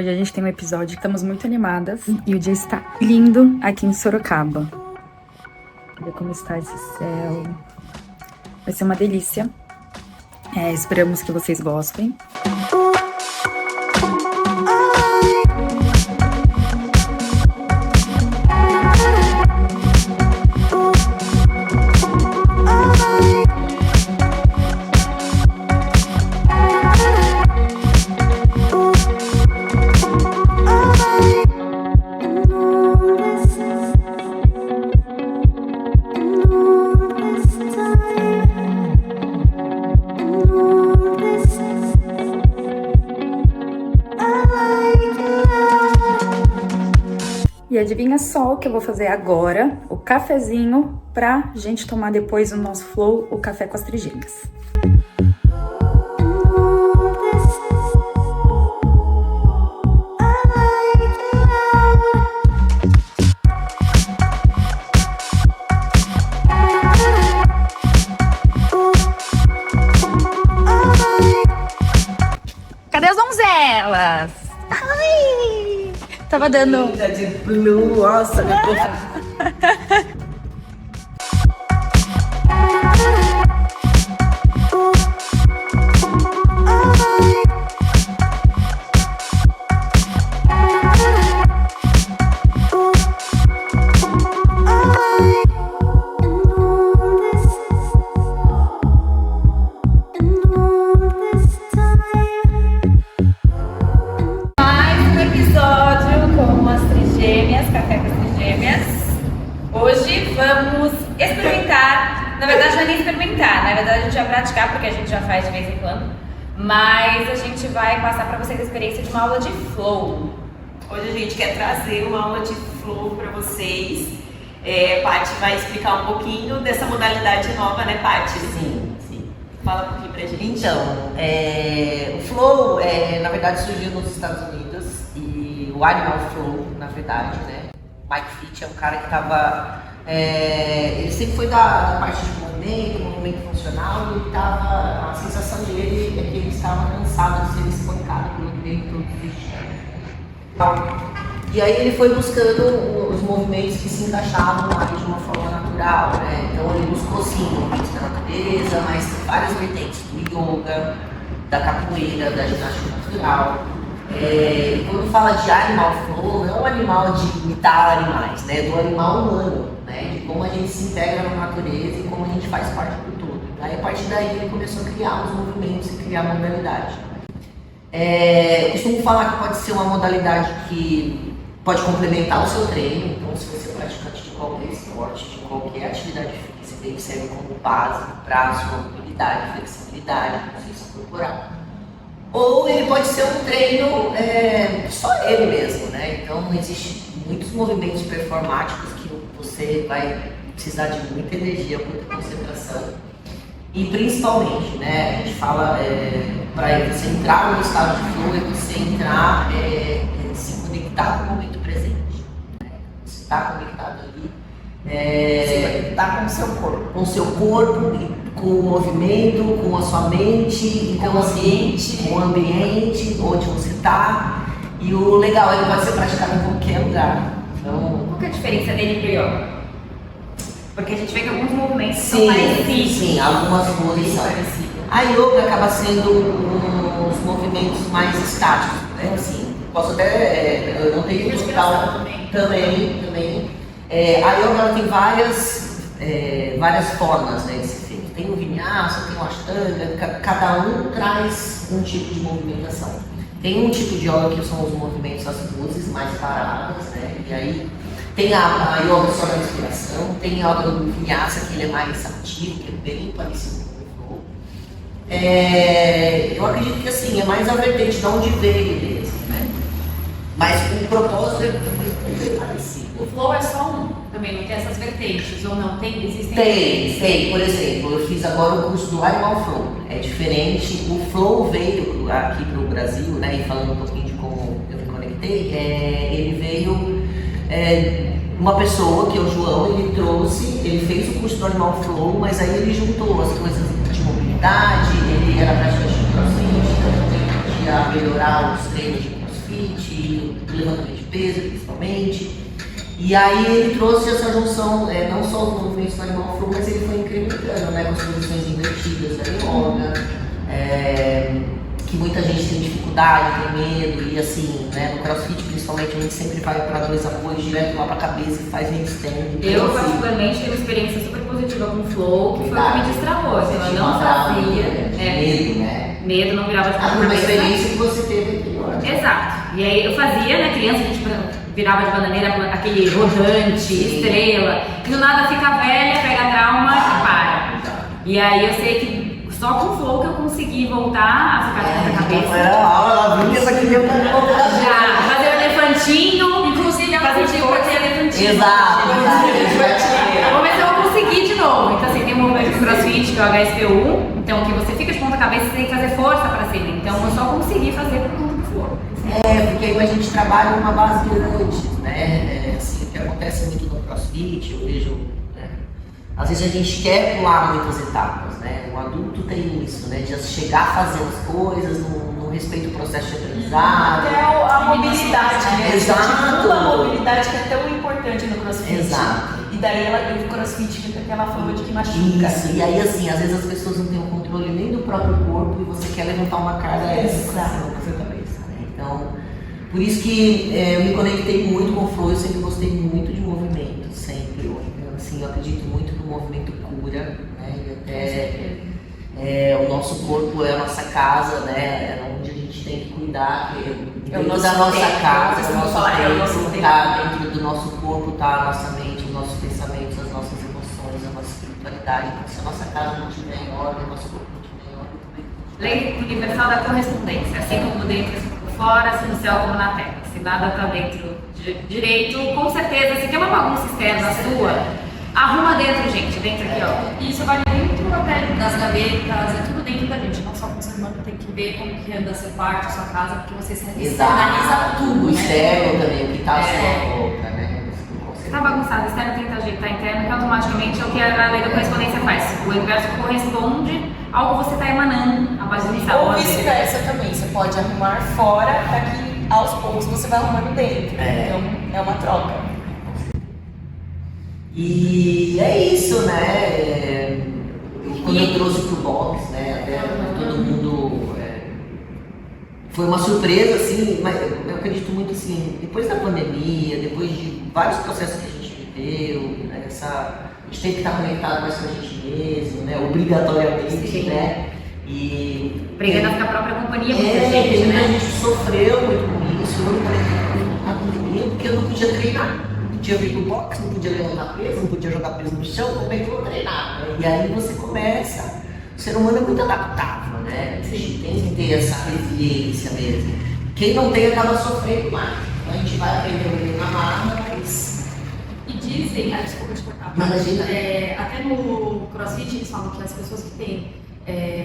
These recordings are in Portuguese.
Hoje a gente tem um episódio, estamos muito animadas e o dia está lindo aqui em Sorocaba. Olha como está esse céu. Vai ser uma delícia. Esperamos que vocês gostem. E adivinha só o que eu vou fazer agora? O cafezinho pra gente tomar depois o nosso flow, o café com as trigêmeas. Cadê as donzelas? Ai! Tava dando... Linda de blue, nossa, Café com as Trigêmeas. Hoje vamos experimentar, na verdade não é nem experimentar, na verdade a gente vai praticar porque a gente já faz de vez em quando, mas a gente vai passar para vocês a experiência de uma aula de flow. Hoje a gente quer trazer uma aula de flow para vocês. Paty vai explicar um pouquinho dessa modalidade nova, né, Paty? Sim. Fala um pouquinho pra gente. Então, o flow, na verdade, surgiu nos Estados Unidos e o Animal Flow, na verdade, né? Mike Fitch é um cara que estava... ele sempre foi da parte de movimento funcional, e a sensação dele é que ele estava cansado de ser espancado pelo meio todo os dias. E aí ele foi buscando os movimentos que se encaixavam mais de uma forma natural, né? Então ele buscou sim movimentos da natureza, mas várias vertentes do yoga, da capoeira, da ginástica natural. Quando fala de animal flow, não é um animal de imitar animais, né? Do animal humano, né? De como a gente se integra na natureza e como a gente faz parte do todo. Aí a partir daí ele começou a criar os movimentos e criar a modalidade. Eu costumo falar que pode ser uma modalidade que pode complementar o seu treino. Então, se você é praticante de qualquer esporte, de qualquer atividade física, ele serve como base para a sua mobilidade, flexibilidade, consciência corporal. Ou ele pode ser um treino só ele mesmo, né? Então existem muitos movimentos performáticos que você vai precisar de muita energia, muita concentração. E principalmente, né? A gente fala para você entrar no estado de flow, é você entrar, se conectar com o momento presente. Né? Você está conectado ali. Se conectar com o seu corpo. Com o seu corpo, com o movimento, com a sua mente, então, com o ambiente, onde você está. E o legal, ele pode ser praticado em qualquer lugar. Então, qual que é a diferença dele pro yoga? Porque a gente vê que alguns movimentos são parecidos. Sim, algumas coisas são. A yoga acaba sendo uns movimentos mais estáticos, né? Assim, posso até, eu não tenho que explicar também. A yoga ela tem várias formas, né, de ser feito. Tem o vinyasa, tem o ashtanga, cada um traz um tipo de movimentação. Tem um tipo de yoga que são os movimentos das poses mais paradas, né? E aí tem a yoga só da respiração, tem a yoga do vinyasa que ele é mais ativo, que é bem parecido com o flow. Eu acredito que assim, é mais a vertente de onde veio mesmo, né? Mas o propósito é parecido. O flow é só um. Também não tem essas vertentes, ou não? Existem? Tem. Por exemplo, eu fiz agora o curso do Animal Flow. É diferente. O Flow veio aqui para o Brasil, né? E falando um pouquinho de como eu me conectei, ele veio uma pessoa, que é o João, ele fez o curso do Animal Flow, mas aí ele juntou as coisas de mobilidade, ele era praticante de crossfit, então ele podia melhorar os treinos de crossfit, do levantamento de peso, principalmente. E aí ele trouxe essa junção, não só os movimentos do Animal Flow, mas ele foi incrementando, né, com as posições invertidas da yoga, que muita gente tem dificuldade, tem medo, e assim, né, no CrossFit principalmente, a gente sempre vai para 2 apoios direto lá para a cabeça e faz handstand. Eu, assim, particularmente, tenho uma experiência super positiva com o Flow, que foi o que me destravou. Assim, eu não fazia. fazia. Medo, né? Medo, não virava de ponta Uma cabeça. experiência que você teve anterior. Exato. E aí eu fazia, né, criança, a gente virava de bananeira, aquele rodante, estrela, e do nada fica velha, pega trauma e para. E aí eu sei que só com o Flow que eu consegui voltar a ficar de ponta cabeça. Ela vinha essa criança Já, fazer o elefantinho, Inclusive, ela fazer pediu pra ter elefantinho. Exato. vou ver se eu vou conseguir de novo. Então, assim, tem um movimento do CrossFit, que é o HSPU. Então, que você fica de ponta cabeça, você tem que fazer força pra cima. Então, eu só consegui fazer por conta do Flow. Porque aí a gente trabalha numa base antes, né? Assim, o que acontece muito no CrossFit, eu vejo, né? Às vezes a gente quer pular muitas etapas, né? O adulto tem isso, né? De chegar a fazer as coisas, não respeita o processo de aprendizado. Até a mobilidade, né? Exato. A mobilidade que é tão importante no CrossFit. Exato. E daí o CrossFit fica aquela fama de que machuca. Isso, e aí assim, às vezes as pessoas não têm o controle nem do próprio corpo e você quer levantar uma carga extra na sua cabeça, né? Então, por isso que eu me conectei muito com o Flow, eu sempre gostei muito de movimento, sempre. Assim, eu acredito muito que o movimento cura, né? E até o nosso corpo é a nossa casa, né? É onde a gente tem que cuidar, dentro da nossa casa, o nosso tempo, tá dentro do nosso corpo, tá a nossa mente, os nossos pensamentos, as nossas emoções, a nossa espiritualidade. Então, se a nossa casa não estiver em ordem, o nosso corpo não estiver em ordem, também. Lei universal da correspondência. Assim como dentro, assim por fora, assim no céu como na terra. Se nada tá dentro direito, com certeza, se tem uma bagunça externa sua, arruma dentro, gente. Dentro aqui, ó. E isso vale muito até das gavetas, é tudo dentro da gente. Não só como ser humano tem que ver como que anda seu quarto, sua casa, porque você se organiza tudo, O né? externo também, o que tá à sua volta, né? Se tá bagunçado, externo tenta ajeitar interno, que automaticamente é o que a lei da correspondência faz. O universo corresponde ao que você está emanando, a bagunça. Ou vice-versa também. Você pode arrumar fora para que aos poucos você vai arrumando dentro. Então é uma troca. E é isso, né? Quando eu trouxe pro box, né? Até todo mundo. Foi uma surpresa, assim, mas eu acredito muito assim, depois da pandemia, depois de vários processos que a gente viveu, né, a gente tem que estar conectado mais com a gente mesmo, né? Obrigatoriamente, Sim. né? E. Brigando com a própria companhia, muita gente, muita né? gente sofreu muito com isso, eu não conectei na pandemia, porque eu não podia treinar. Não podia vir pro box, não podia levantar peso, não podia jogar peso no chão, como é que eu vou treinar? Né? E aí você começa. O ser humano é muito adaptável, né? A gente tem que ter essa resiliência mesmo. Quem não tem acaba sofrendo mais. Então a gente vai aprender na marra, mas. E dizem, desculpa te cortar, Imagina. até no CrossFit eles falam que as pessoas que têm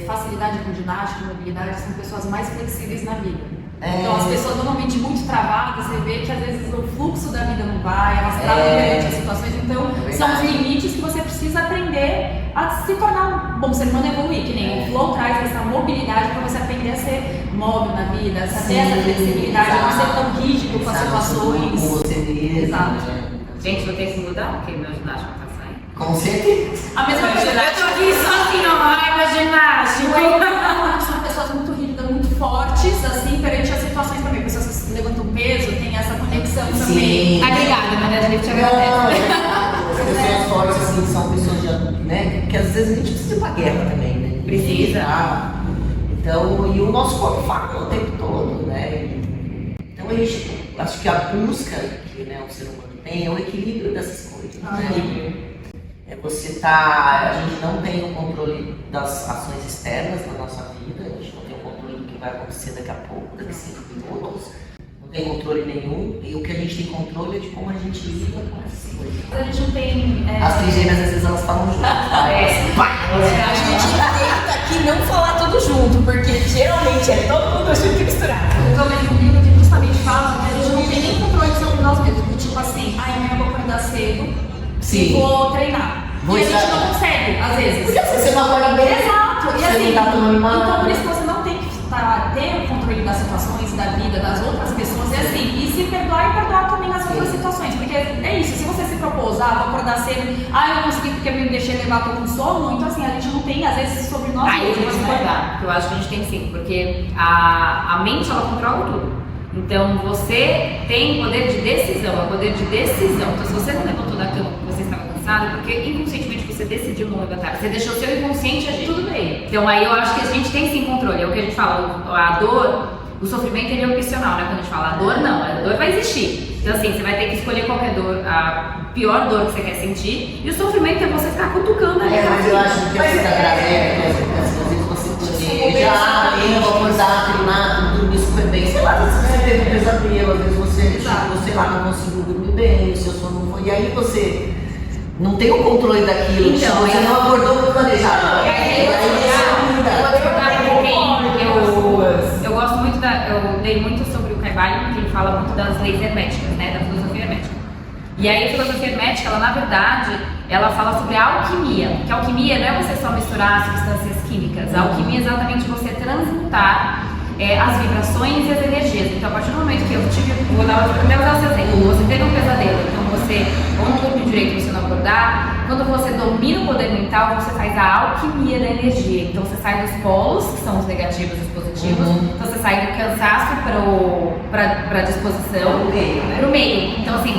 facilidade com ginástica e mobilidade são pessoas mais flexíveis na vida. Então as pessoas normalmente muito travadas, você vê que às vezes o fluxo da vida não vai, elas travam perante as situações, então são os limites que você precisa aprender a se tornar um bom ser humano, evoluir, que nem o Flow traz essa mobilidade para você aprender a ser móvel na vida, a ter essa flexibilidade, a não ser tão rígido com as situações. Com você mesmo. Exato. Né? Gente, vou ter que mudar, porque meu ginástica tá saindo. Com certeza. A mesma coisa. Eu tô aqui sozinha, raiva ginástica. São pessoas muito rígidas, muito fortes, assim, perante as situações também. Pessoas que levantam peso, tem essa conexão também. Sim. Obrigada, mas a gente te Não, agradece. as pessoas fortes assim são pessoas de adulto, né? Que às vezes a gente precisa ir pra guerra também, né? Precisa. Então, e o nosso corpo fala o tempo todo, né? Então a gente, acho que a busca que, né, o ser humano tem é o equilíbrio dessas coisas, né? A gente não tem o controle das ações externas da nossa vida, a gente não tem o controle do que vai acontecer daqui a pouco, daqui a 5 minutos, não tem controle nenhum, e o que a gente tem controle é de como a gente lida com essas coisas. A gente não tem. As trigêmeas às vezes elas falam junto, tá? A gente tenta aqui não falar tudo junto, porque geralmente é todo mundo junto e misturado. Eu tô lendo um livro que justamente fala que a gente não tem nem controle sobre nós mesmos. Tipo assim, amanhã eu vou acordar cedo e vou treinar. Vou e a gente estar- não consegue, às vezes. Porque você não acorda bem. Exato. E Você assim, não tá tomando nada. então por isso que você não tem que ter o controle das situações, da vida, das outras pessoas. E assim, e se perdoar e perdoar também as outras situações. Porque é isso, se você se propôs, vou acordar cedo, eu não consegui porque me deixei levar, tô com sono, então assim, a gente não tem, às vezes, sobre nós Aí eu vou mesmos, discordar, eu acho que a gente tem sim, porque a mente, ela controla tudo. Então você tem poder de decisão, é poder de decisão. Então se você não levantou da cama porque você estava cansado, porque inconscientemente você decidiu não levantar, você deixou o seu inconsciente agir. Tudo bem. Então aí eu acho que a gente tem sim controle, é o que a gente fala, a dor, o sofrimento ele é opcional, né? Quando a gente fala a dor não, a dor vai existir. Então assim, você vai ter que escolher qualquer dor, a pior dor que você quer sentir, e o sofrimento é você ficar cutucando ali. Mas eu acho que você está trazendo, às vezes você planeja, eu vou acordar, treinar, dormir super bem, sei lá, às vezes você teve um pesadelo, às vezes você, sei lá, não conseguiu dormir bem, o seu sono não foi, e aí você não tem o controle daquilo, Então, você não acordou muito planejado. Eu gosto muito eu leio muito sobre o Caibalion, que ele fala muito das leis herméticas, né, da filosofia hermética. E aí a filosofia hermética, ela na verdade, ela fala sobre a alquimia, que a alquimia não é você só misturar substâncias químicas, a alquimia é exatamente você transmutar as vibrações e as energias. Então a partir do momento que eu tive, vou dar o seu exemplo, você teve um pesadelo, então você ou não dormiu direito, você não acordar, quando você domina o poder mental, você faz a alquimia da energia. Então você sai dos polos, que são os negativos e os positivos, então você sai do cansaço para a disposição, pro meio. Então assim,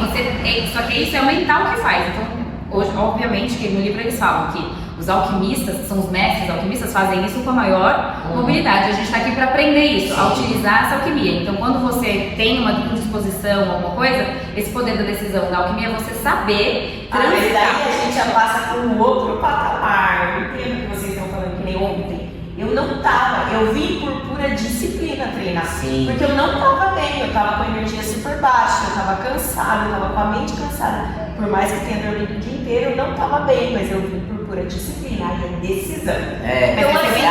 só que isso é o mental que faz. Então hoje, obviamente, que no livro eles falam que os alquimistas, que são os mestres alquimistas, fazem isso com a maior mobilidade. A gente está aqui para aprender isso, a utilizar essa alquimia. Então, quando você tem uma disposição, alguma coisa, esse poder da decisão da alquimia é você saber Mas daí transitar. a gente já passa para um outro patamar. Eu entendo que vocês estão falando que nem ontem. Eu não tava, eu vim por pura disciplina treinar. Sim. Porque eu não tava bem, eu tava com a energia super baixa, eu tava cansada, eu tava com a mente cansada. Por mais que tenha dormido o dia inteiro, eu não tava bem, mas eu vim por pura disciplina, aí é decisão. Então, assim,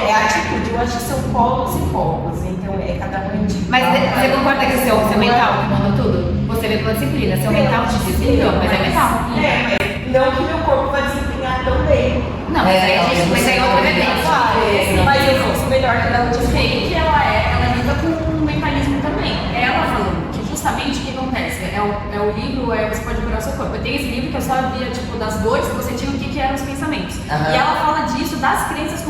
é atitude, eu acho que são polos e polos, então é cada um individual. Mas você concorda que o seu mental que manda tudo? Você vê pela disciplina, seu mental te disciplina, mas é mental. Mas não que meu corpo vai disciplinar tão bem. Não, mas aí é outra vertente. Mas eu faço melhor que a da outra que ela lida com um mentalismo também. Ela falando que justamente o que acontece é o livro, você pode curar o seu corpo. Eu tenho esse livro que eu só via, tipo, das dores que você tinha, o que eram os pensamentos. E ela fala disso, das crenças,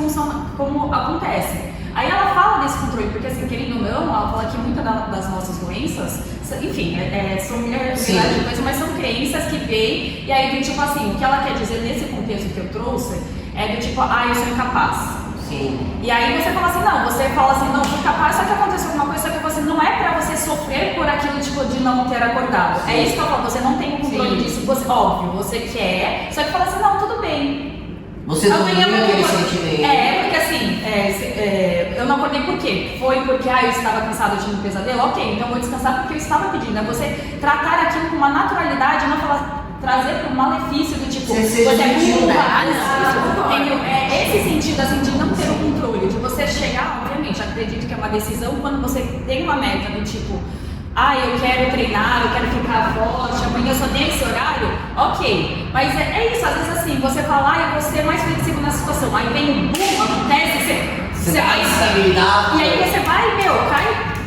como acontece. Aí ela fala desse controle, porque assim, querendo ou não, ela fala que muitas das nossas doenças, enfim, são milhares de coisas, mas são crenças que vêm, e aí vem tipo assim, o que ela quer dizer nesse contexto que eu trouxe, é do tipo, eu sou incapaz. Sim. E aí você fala assim, não, você fala assim, não, sou capaz, só que aconteceu alguma coisa, só que você não é pra você sofrer por aquilo, tipo, de não ter acordado. É isso que eu falo, você não tem o controle disso, óbvio, você quer, só que fala assim, não, tudo bem. Você não tem aquele sentimento. Porque assim, eu não acordei por quê? Foi porque eu estava cansada, eu tinha um pesadelo? Ok, então vou descansar porque eu estava pedindo. É você tratar aquilo com uma naturalidade, não trazer para um malefício do tipo, você é burra, esse sentido assim de não ter o controle, de você chegar, obviamente, acredito que é uma decisão quando você tem uma meta do tipo, eu quero treinar, eu quero ficar forte, amanhã eu só tenho esse horário, ok. Mas é isso, às vezes assim, você fala, eu vou ser mais flexível na situação, aí vem boom, acontece, você vai estabilidade. E aí você vai,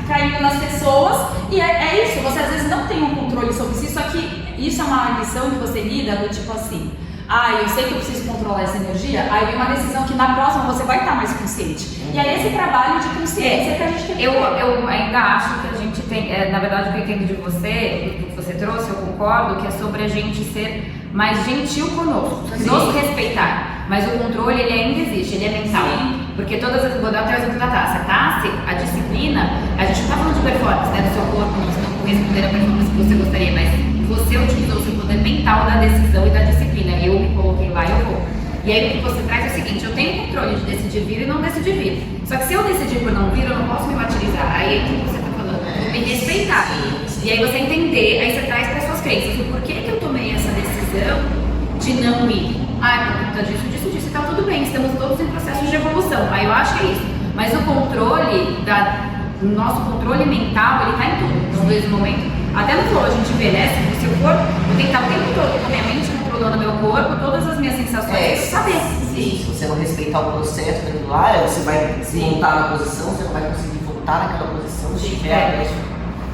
caindo nas pessoas, e é isso, você às vezes não tem um controle sobre si, só que isso é uma lição que você lida do tipo assim, eu sei que eu preciso controlar essa energia, aí vem uma decisão que na próxima você vai estar mais consciente. E aí esse trabalho de consciência que a gente tem. Eu ainda acho que a gente tem, na verdade o que eu entendo de você, do que você trouxe, eu concordo, que é sobre a gente ser mais gentil conosco, nos respeitar. Mas o controle, ele ainda existe, ele é mental. Sim. Porque vou dar até o exemplo da Tassi. A Tassi, a disciplina, a gente não está falando de performance, né, do seu corpo, não corresponder a performance que você gostaria, mas você utilizou o seu poder mental da decisão e da disciplina. Eu me coloquei lá e eu vou. E aí o que você traz é o seguinte, eu tenho controle de decidir vir e não decidir vir. Só que se eu decidir por não vir, eu não posso me martirizar. Aí é o que você está falando, me respeitar. E aí você entender, aí você traz para suas crenças, o porquê que eu tomei essa decisão de não ir. Por conta disso, e tá tudo bem, estamos todos em processo de evolução. Aí eu acho que é isso. Mas o controle, o nosso controle mental, ele tá em tudo. Então, desde o momento, até no flow, a gente envelhece, o seu corpo, eu tenho que estar o tempo todo com a minha mente controlando meu corpo, todas as minhas sensações, saber. Sim, se você não respeitar o processo daquilo lá, você vai desmontar na posição, você não vai conseguir voltar naquela posição se tiver.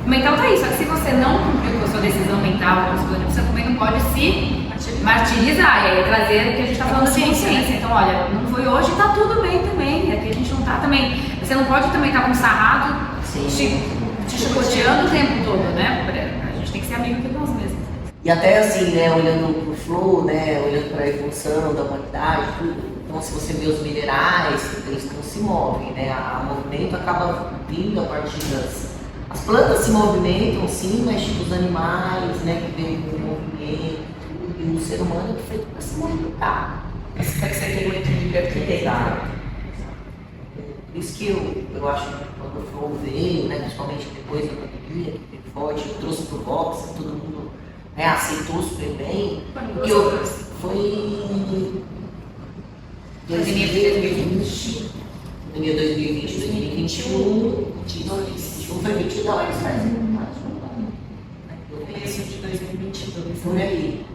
O mental tá aí, só que se você não cumpriu com a sua decisão mental, com a sua, você também não pode se martirizar. E aí trazer o que a gente tá falando de consciência. Então, olha, não foi hoje, tá tudo bem também. Aqui a gente não tá também. Você não pode também estar com um sarrado te chicoteando o tempo todo, né? A gente tem que ser amigo de nós mesmos. E até assim, né, olhando pro flow, né, olhando para a evolução da humanidade, tudo. Então, se você vê os minerais, eles não se movem, né? O movimento acaba vindo a partir das... As plantas se movimentam, sim, mas tipo os animais, né, que vêm com o movimento, e o ser humano é feito para se movimentar. Mas para que você tenha um equilíbrio aqui dentro. Por isso que eu acho que quando o flow veio, né, principalmente depois da pandemia, que veio forte, eu trouxe pro box, todo mundo, né, aceitou super bem. E foi... 2020, 2021, 2021 foi 22, faz mais Começo de 2022. por aí.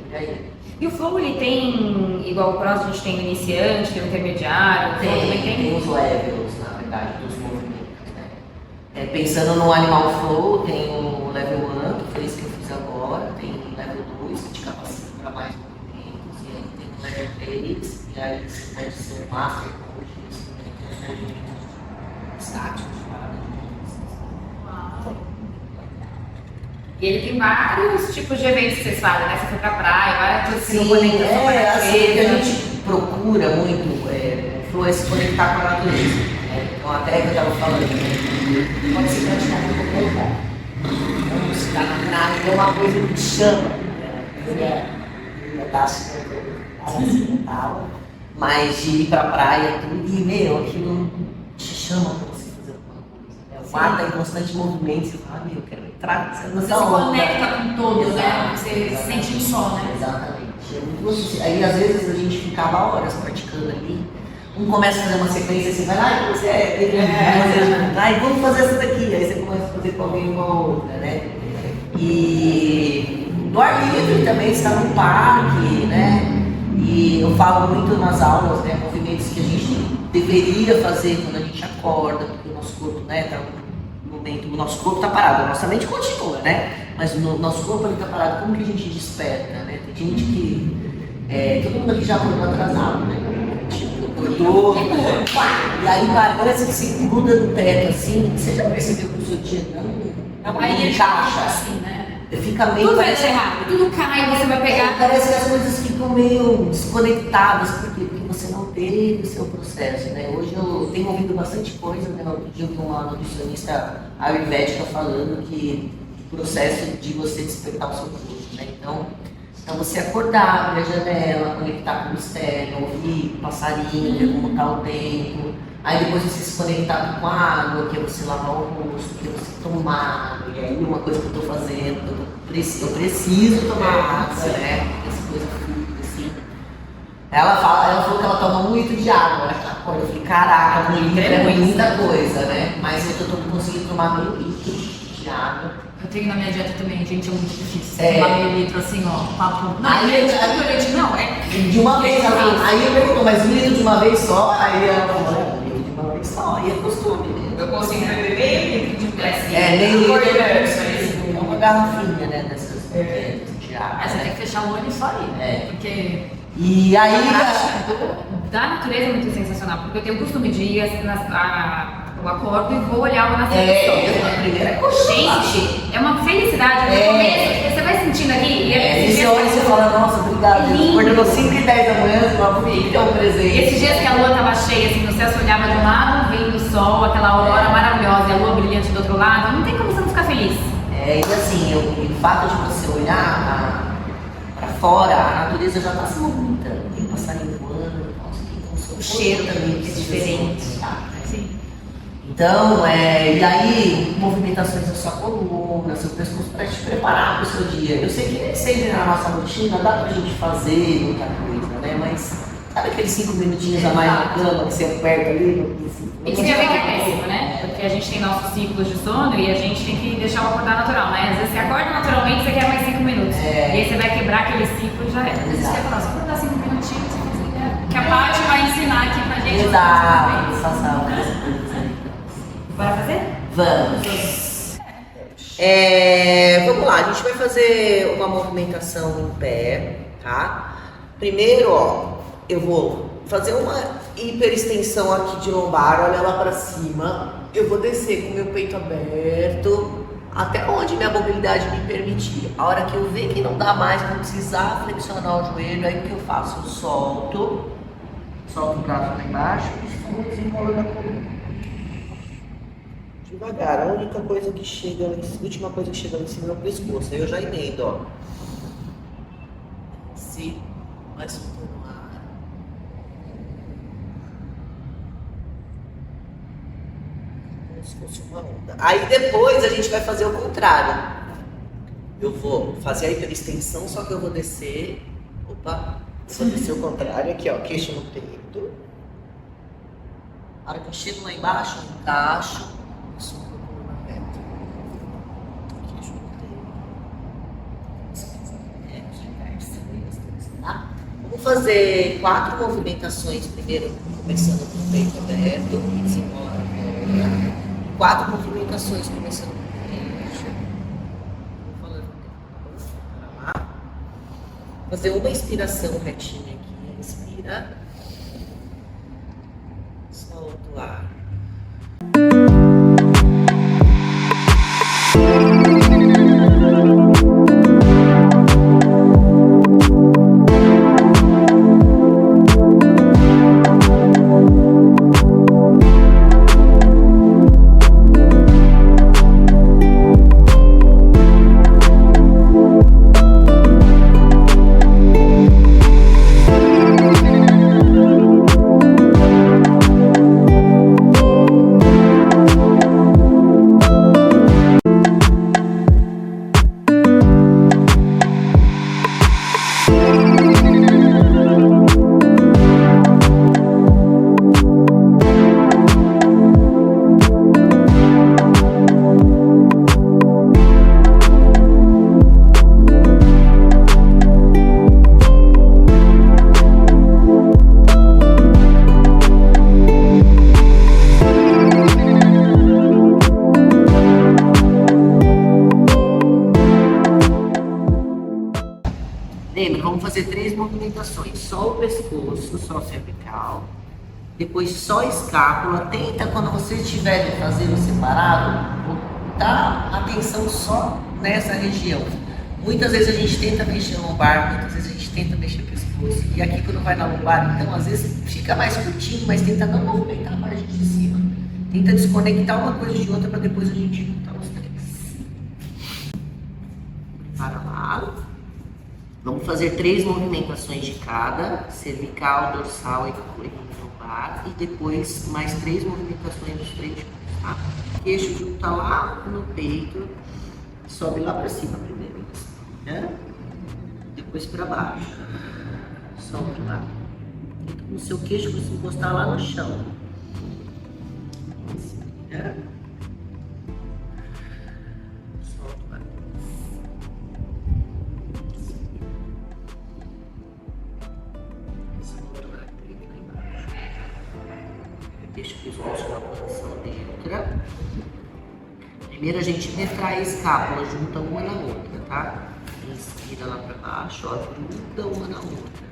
E o flow, ele tem, igual o cross, a gente tem o iniciante, tem o intermediário, o flow também Tem os levels, na verdade, dos movimentos, né? Pensando no Animal Flow, tem o level 1, que foi isso que eu fiz agora, tem o level 2, que te capacita para mais movimentos, e aí tem o level 3, e aí você pode ser um master coach, estático, E ele tem vários tipos de eventos que vocês fazem, né? Você foi pra praia, várias coisas que não conectam com a assim, o que a natureza. gente procura muito flow é se conectar com a natureza. Né? Então, até que eu estava falando, né? Pode ser praticado em qualquer lugar. Então, se está na praia, é uma coisa que te chama. Mas de ir pra praia tudo, e aquilo te chama pra você fazer alguma coisa. Né? O mar está em constante movimento, você fala, eu quero entrar. Você se conecta com todos, né? Você se sente um só, né? Exatamente. É muito gostoso. Aí às vezes a gente ficava horas praticando ali. Um começa a fazer uma sequência assim, vai lá e você ai, vamos fazer essa daqui. Aí você começa a fazer com alguém uma outra, né? E no ar livre também, você está num parque, né? E eu falo muito nas aulas, né? Movimentos que a gente deveria fazer quando a gente acorda, porque o nosso corpo, né, tá no momento, o nosso corpo está parado, a nossa mente continua, né? Mas o nosso corpo está parado, como que a gente desperta, né? Tem gente que todo mundo aqui já acordou atrasado, né? Tipo, acordou, e aí parece que se gruda no teto assim. Você já percebeu que o seu dia não encaixa assim, né? Fica meio. Tudo vai dar errado, tudo cai, você vai pegar. Parece que as coisas ficam meio desconectadas, porque você não teve o seu processo, né? Hoje eu tenho ouvido bastante coisa, né? Outro dia eu vi uma nutricionista ayurvédica falando que o processo de você despertar o seu corpo, né? Então você acordar, abrir a janela, conectar com o externo, ouvir passarinho, ver como está o tempo. Aí depois você se conectar com a água, que é você lavar o rosto, que é você tomar água. E aí uma coisa que eu estou fazendo, eu preciso tomar água, né? Essa coisa fluida, assim. Ela falou que ela toma 1 litro de água, né? Eu falei, caraca, 1 litro é muita coisa, né? Mas eu tô conseguindo tomar meio litro de água. Eu tenho na minha dieta também, gente, é muito difícil. Tomar meio litro assim, ó, papo. Não, Aí, leite não, é. De uma vez, aí eu perguntou, mas 1 litro de uma vez só? Aí ela falou, 1 litro de uma vez só, e é costume, né? Eu consigo beber meio litro de glicemia. Meio litro é uma garrafinha, né, dessas de água. Aí você né? tem que fechar o olho e só ir, né? Porque. E aí. Da natureza é muito sensacional, porque eu tenho o costume de ir eu acordo e vou olhar o nascer do sol. A primeira coisa. Gente, é uma felicidade. No começo, você vai sentindo aqui. E você olha e você fala, nossa, obrigada. Acordando 5h10 da manhã, você fala, que é um presente. Esses dias que a lua estava cheia, assim, no céu, você olhava de um lado, vendo o sol, aquela aurora maravilhosa, e a lua brilhante do outro lado, não tem como você não ficar feliz. E assim, o fato de você olhar para fora, a natureza já está se movimentando. Tem passarinho voando, O cheiro também é diferente. Sim. Então, e aí, movimentações da sua coluna, seu pescoço, para te preparar para o seu dia. Eu sei que nem sempre na nossa rotina dá para a gente fazer muita coisa, né? Mas sabe aqueles 5 minutinhos a mais na cama que você aperta ali? Isso tem a ver que é péssimo, né? Porque a gente tem nossos ciclos de sono e a gente tem que deixar o acordar natural, né? Às vezes você acorda naturalmente, você quer mais 5 minutos. E aí você vai quebrar aquele ciclo e já é. Você quer falar, só acordar 5 minutinhos, que a Paty vai ensinar aqui pra gente. Exato, faça coisa. Bora fazer? Vamos. Vamos lá, a gente vai fazer uma movimentação em pé, tá? Primeiro, ó, eu vou fazer uma hiperextensão aqui de lombar, olha lá pra cima. Eu vou descer com o meu peito aberto, até onde minha mobilidade me permitir. A hora que eu ver que não dá mais, vou precisar flexionar o joelho, aí o que eu faço? Eu solto o braço lá embaixo e vou desenrolando a coluna. Devagar, a única coisa que chega, a última coisa que chega lá em cima é o pescoço. Aí eu já emendo, ó. Se vai soltando o ar. Como se fosse uma onda. Aí depois a gente vai fazer o contrário. Eu vou fazer a hiperextensão, só que eu vou descer. Opa! Vou descer o contrário aqui, ó. Queixo no peito. A hora que eu chego lá embaixo, eu encaixo. Vamos fazer 4 movimentações primeiro, começando com o peito aberto e desenrola a coluna. 4 movimentações começando com o peito. Vou falando lá. Fazer uma inspiração retinha aqui. Inspira. Solta o ar. Lembra, vamos fazer 3 movimentações. Só o pescoço, só o cervical. Depois só a escápula. Tenta, quando você estiver fazendo separado, botar atenção só nessa região. Muitas vezes a gente tenta mexer no lombar, muitas vezes a gente tenta mexer o pescoço. E aqui quando vai na lombar, então às vezes fica mais curtinho, mas tenta não movimentar a parte de cima. Tenta desconectar uma coisa de outra para depois a gente juntar os 3. Para lá. Vamos fazer 3 movimentações de cada, cervical, dorsal e lombar, e depois mais 3 movimentações dos 3 juntos, tá? Queixo junta lá no peito, sobe lá para cima primeiro, né? Depois para baixo, sobe lá. Tenta com o seu queixo você encostar lá no chão. Inspira. Deixa o pescoço na posição neutra. Primeiro a gente retrai a escápula, junta uma na outra, tá? Inspira lá pra baixo, ó, gruda uma na outra.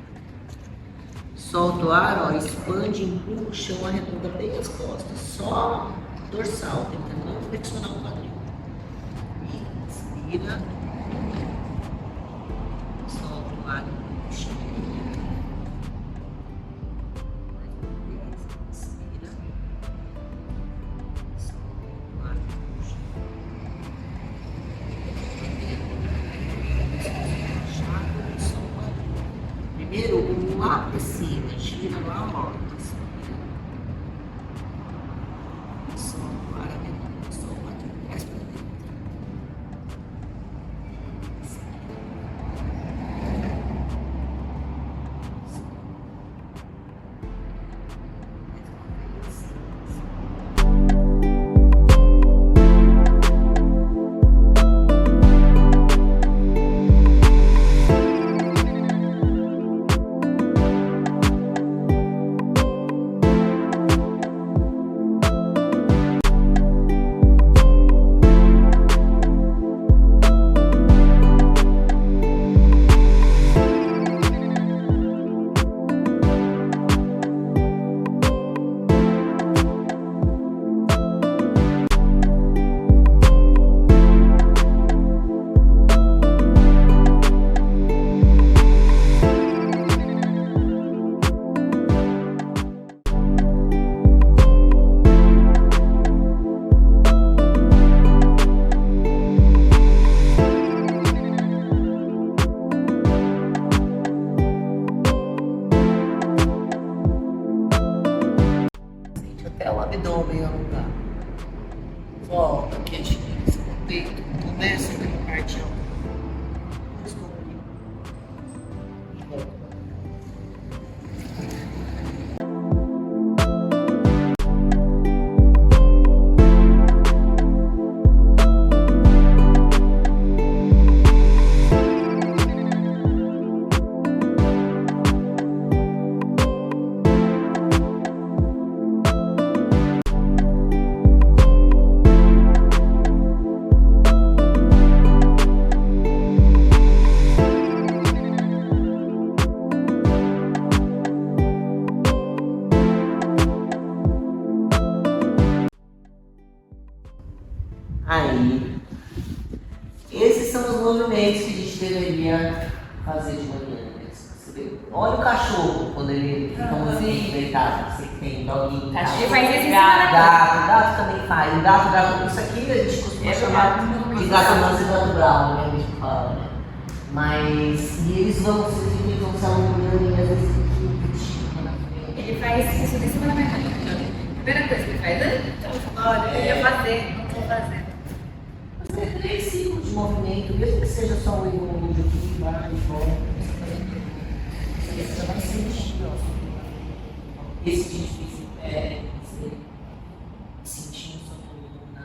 Solta o ar, ó, expande, empurra o chão, arredonda bem as costas. Só dorsal, tentando não flexionar o quadril. Inspira. Solta o ar, empurra o chão. Primeiro, um lá para cima, gira lá, ó. Solta o ar aqui, solta o ar aqui, traz para dentro. Olha o cachorro, quando ele fica muito deitado, você tem doguinho. Cachorro faz isso em Gato também faz. O gato, isso aqui a gente costuma chamar de gato manso e gato bravo, né? A gente fala, né? Mas, e eles vão se alongando e às vezes ficam na frente. Ele faz isso em cima da minha cabeça. Primeira coisa que ele faz, olha, eu ia fazer, não estou fazendo. Fazer 3 ciclos de movimento, mesmo que seja só um vídeo aqui, vai e volta. Você vai sentir, ó. Esse difícil pé, você sentindo sua coluna.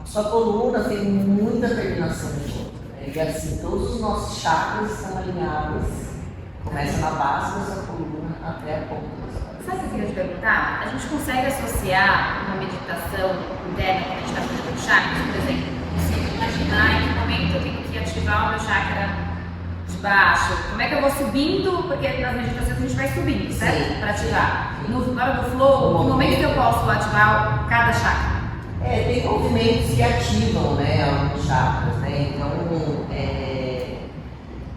A sua coluna tem muita terminação de outra. E assim, todos os nossos chakras estão alinhados. Começa na base da sua coluna até a ponta da sua cabeça. Sabe o que eu queria te perguntar? A gente consegue associar uma meditação interna que a gente está fazendo com chakras, por exemplo, consigo imaginar em que momento eu tenho que ativar o meu chakra de baixo, como é que eu vou subindo, porque nas meditações a gente vai subindo, certo? Para ativar. Na hora do flow, que momento que eu posso ativar cada chakra? Tem movimentos que ativam, né, alguns chakras, né? Então,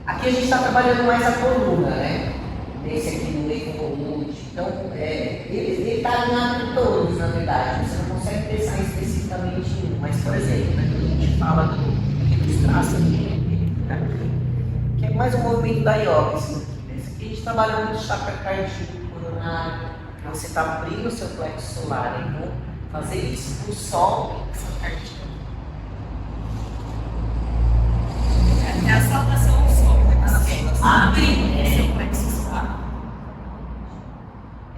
aqui a gente está trabalhando mais a coluna, né? Esse aqui no meio do então, ele está alinhado com todos, na verdade. Você não consegue pensar especificamente em um, mas, por exemplo, né, quando a gente fala do traço aqui, que é mais um movimento da yoga, assim, esse aqui a gente trabalha muito chakra cardíaco, coronário, você está abrindo o seu plexo solar, né? Então, fazer isso pro sol, essa parte. É a salvação do sol, abrindo o seu plexo solar.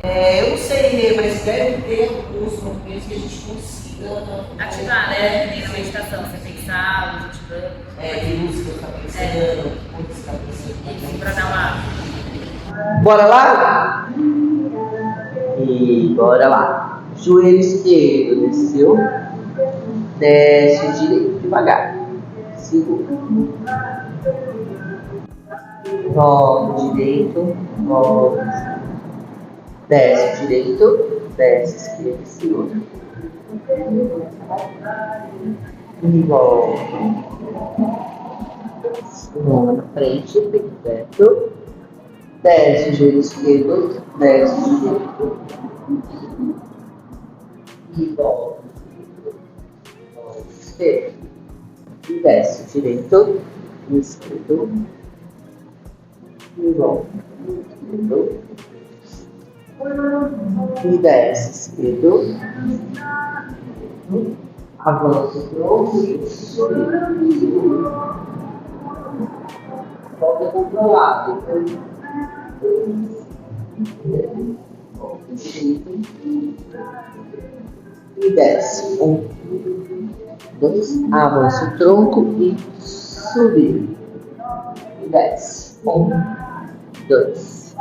Eu não sei, mas deve ter alguns movimentos que a gente consiga Ativar, né? Na meditação, você pensar, luz ativando. Que música eu estou pensando, que coisa você está Isso, pensando. pra dar uma. Bora lá? E bora lá. Joelho esquerdo, desceu. Desce o direito, devagar. Segura. Volta o direito, volta. Desce o direito, desce esquerdo, segura. E volta. Segura na frente, peito reto. Desce o joelho esquerdo, desce o direito. E volta. Volta esquerdo. E desce o direito, e esquerdo. E volta. Esquerdo. E desce esquerdo. Avança o tronco e sobe. Volta controlado. Volta direito. E desce. 1, 2. Avança o tronco e subir. E desce. 1, 2,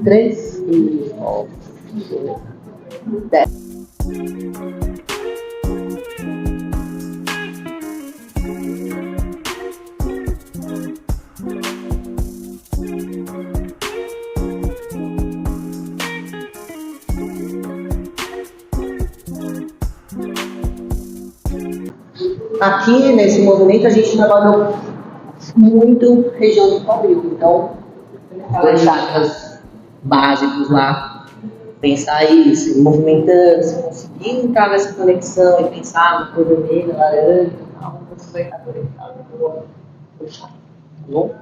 3. E volta. Desce. Aqui, nesse movimento, a gente trabalhou muito região do quadril. Então, dois chakras básicos lá. Pensar isso, movimentando, se conseguir entrar nessa conexão e pensar na cor vermelha, laranja e tal, você vai estar conectado com o chakra. Tá bom?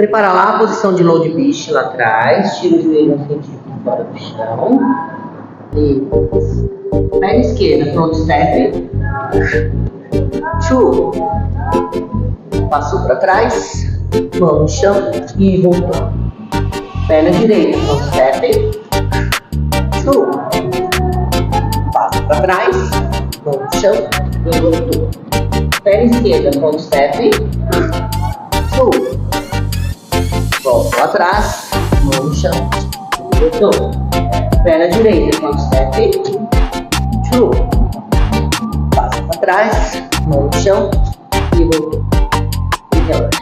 Prepara lá a posição de low de beach lá atrás. Tira o joelho um centímetro fora do chão. Isso. Perna esquerda, front step. 2. Passou para trás. Mão no chão e voltou. Perna direita, front step. 2. Passa para trás. Mão no chão e voltou. Perna esquerda, front step. 2. Volta atrás, mão no chão, voltou. Perna direita, front step, 2. Passa para trás, mão no chão e voltou. E relaxa.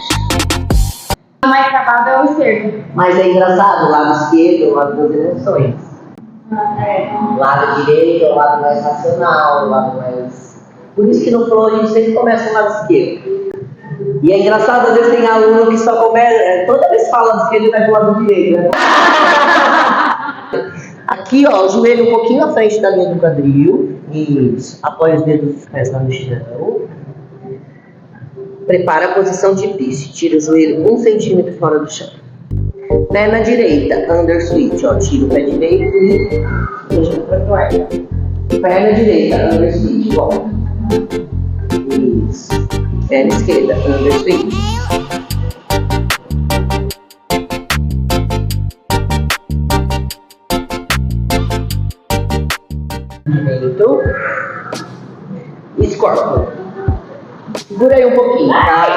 O mais travado é o esquerdo. Mas é engraçado, o lado esquerdo é o lado das emoções. O lado direito é o lado mais racional, o lado mais... Por isso que no flow a gente sempre começa no lado esquerdo. E é engraçado, às vezes tem aluno que só começa, toda vez que fala do esquerdo vai pro lado direito, né? Aqui, ó, o joelho um pouquinho à frente da linha do quadril. Isso. Apoia os dedos dos pés lá no chão. Prepara a posição de piste. Tira o joelho 1 centímetro fora do chão. Perna direita, under switch, ó. Tira o pé direito e puxa pra guarda. Perna direita, under switch, volta. Isso. Perna esquerda, under switch. Movimento. Scorpion. Segura aí um pouquinho, tá?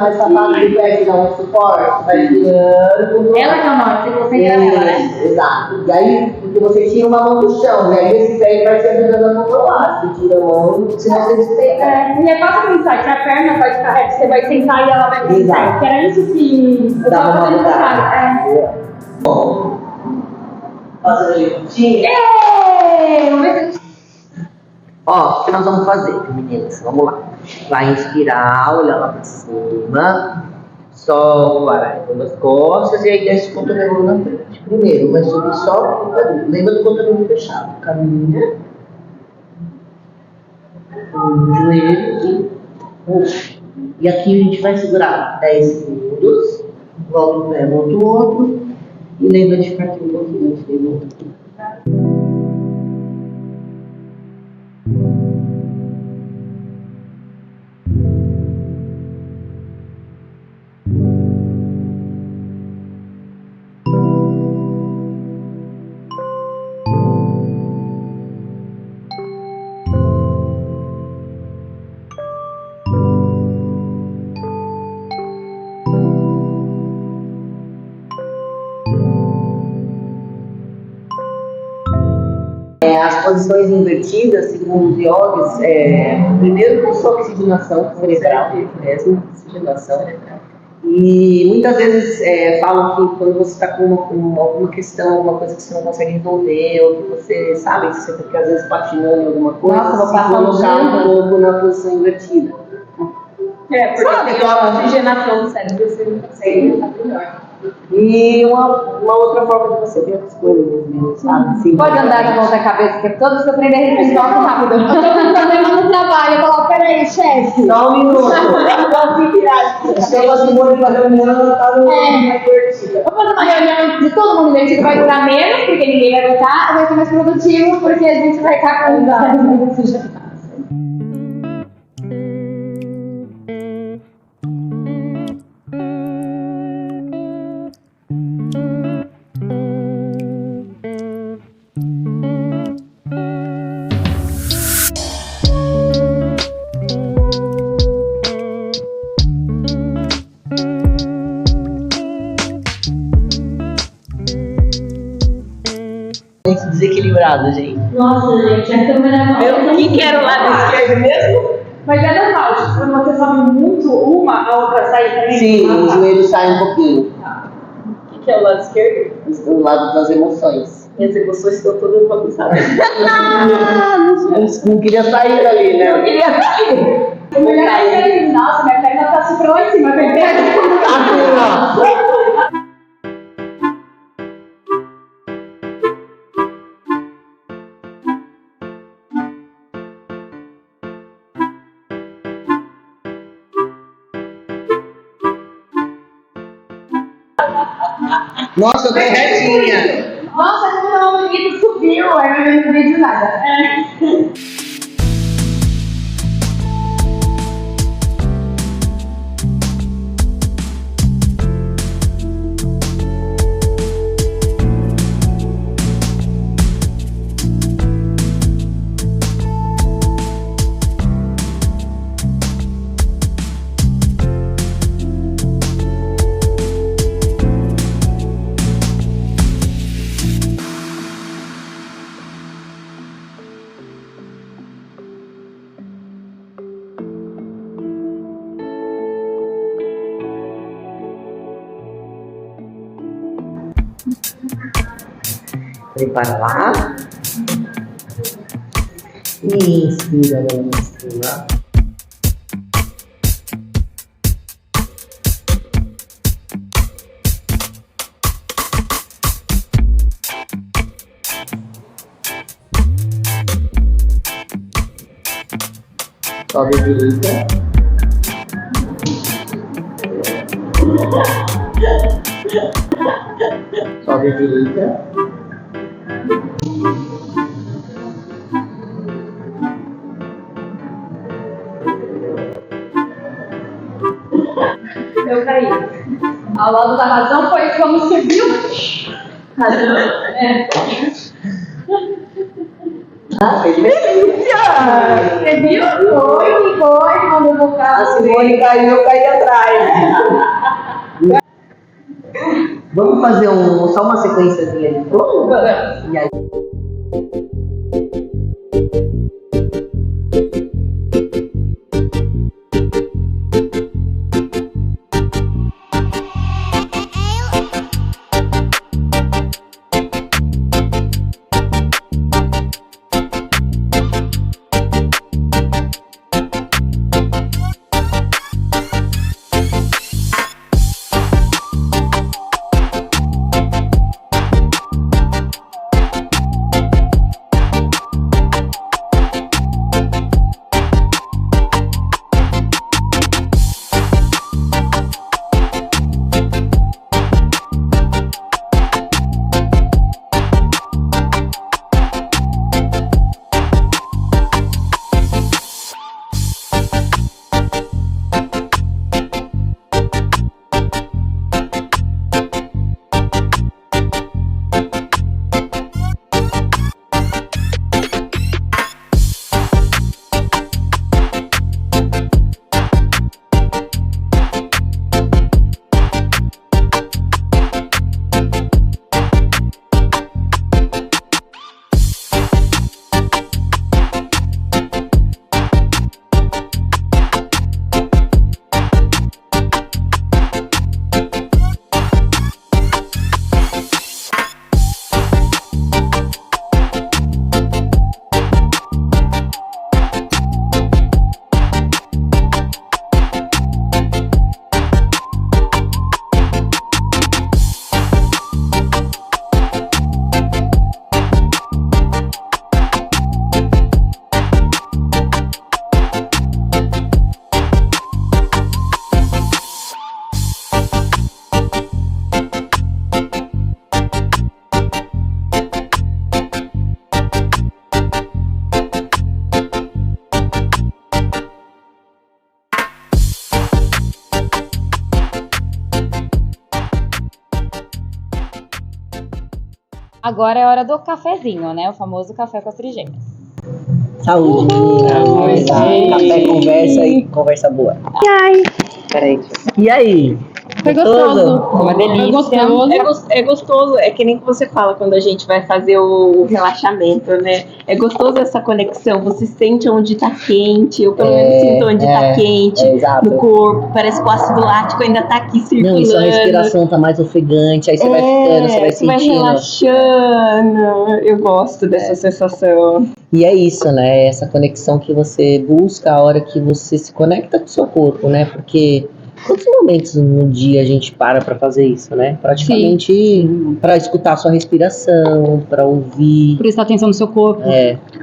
Essa parte do pé que dá um suporte, vai tirando. Ela que é uma, se você virar ela, né? Exato. E aí, porque você tira uma mão do chão, e aí esse pé vai te ajudando a controlar. Você tira a mão, senão você despeca. E é fácil pensar que a perna vai ficar reta, você vai sentar e ela vai pensar. Que era isso que eu tava fazendo pensar. Bom, fazendo ali juntinho. Vamos ver se Ó, o que nós vamos fazer, meninas? Vamos lá. Vai inspirar, olhar lá pra cima. Solta o ar pelas costas e aí desce o cotovelo na frente. Primeiro, vai subir só o quadril. Lembra do cotovelo fechado. Caminha. O joelho e puxa. E aqui a gente vai segurar 10 segundos. Volta um pé, volta o outro. E lembra de ficar aqui um pouquinho antes de voltar. As posições invertidas, segundo os yogis, primeiro com sua oxigenação cerebral, mesmo, oxigenação cerebral. E muitas vezes falam que quando você está com alguma questão, alguma coisa que você não consegue resolver, ou que você sabe que você está às vezes patinando em alguma coisa, Nossa, se colocar um pouco na posição invertida. porque a oxigenação do cérebro você não consegue estar melhor. E uma outra forma de você ver as coisas, mesmo, sabe? Assim, Pode andar de volta à cabeça, porque todos que aprender a repetir volta rápido. Eu tô tentando no trabalho, eu falo, peraí, chefe. Só um minuto. Estamos assim, uma reunião, tá no divertido. Vou fazer uma reunião de todo mundo divertido, vai durar menos, porque ninguém vai gostar, vai ser mais produtivo, porque a gente vai estar com os desequilibrado, gente. Nossa, gente, a câmera não. Eu que quero lá do esquerdo mesmo? Mas é normal, tipo, quando você sobe muito uma, a outra sai também. Sim, o joelho sai um pouquinho. que é o lado esquerdo? Do lado das emoções. Minhas emoções estão todas bagunçadas. Não queria sair dali, né? Eu queria sair. Nossa, minha perna tá super lá em cima, percebe? Nossa, eu tô retinha. Nossa, como o menino subiu, aí eu não entendi nada. Prepara lá. Inspira, inspira. Sobe a direita. Sobe a direita. Eu caí. Ao lado da razão foi como subiu. Razão. É. Você viu? Foi, quando eu vou A Simone caiu, eu caí atrás. Vamos fazer só uma sequenciazinha de flow? E aí? Agora é hora do cafezinho, né? O famoso café com as trigêmeas. Saúde, meninas. Café, conversa e conversa boa. Ai. Peraí. E aí? Foi gostoso. Uma delícia. Foi gostoso. É gostoso, é que nem que você fala quando a gente vai fazer o relaxamento, né? É gostoso essa conexão, você sente onde tá quente, eu pelo menos sinto onde tá quente exato. no corpo, parece que o ácido lático ainda tá aqui circulando. Não, e sua respiração tá mais ofegante, aí você vai ficando, você vai Você vai sentindo. relaxando, eu gosto dessa sensação. E é isso, né? Essa conexão que você busca a hora que você se conecta com o seu corpo, né? Porque quantos momentos no dia a gente para pra fazer isso, né? Praticamente pra escutar a sua respiração, pra ouvir. Prestar atenção no seu corpo.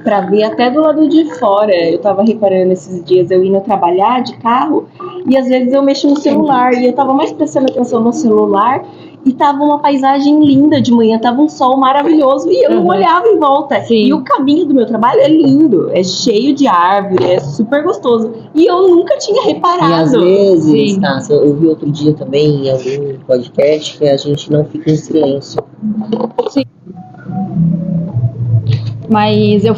Pra ver até do lado de fora. Eu tava reparando esses dias, eu indo trabalhar de carro e às vezes eu mexo no celular e eu tava mais prestando atenção no celular e tava uma paisagem linda de manhã, tava um sol maravilhoso e eu não olhava em volta. Sim. E o caminho do meu trabalho é lindo, é cheio de árvore, é super gostoso. E eu nunca tinha reparado. E às vezes, eu vi outro dia também em algum podcast que a gente não fica em silêncio. Mas eu